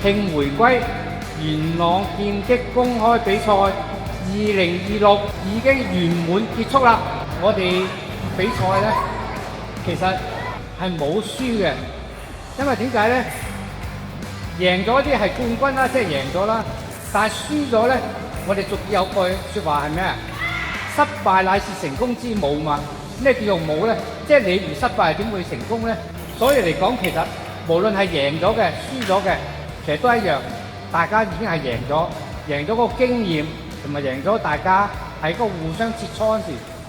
慶回歸元朗劍擊公開比賽2026已經圓滿結束啦！我哋比賽呢，其實係冇輸嘅，因為點解呢？贏咗啲係冠軍啦，即係贏咗啦。但係輸咗呢，我哋仲有句説話係咩啊？失敗乃是成功之母嘛。咩叫做母呢？即係你唔失敗點會成功呢？所以嚟講，其實無論係贏咗嘅、輸咗嘅，其實都一樣。大家已經係贏咗，贏咗個經驗，同埋贏咗大家喺個互相切磋嗰時，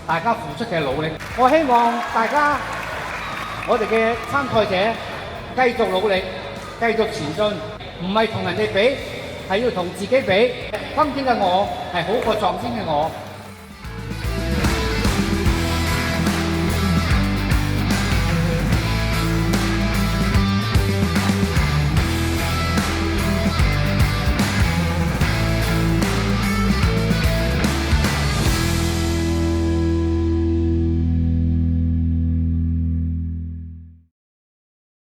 大家付出嘅努力。我希望大家，我哋嘅參賽者繼續努力，繼續前進，唔係同人哋比，係要同自己比。今天嘅我係好過昨天嘅我。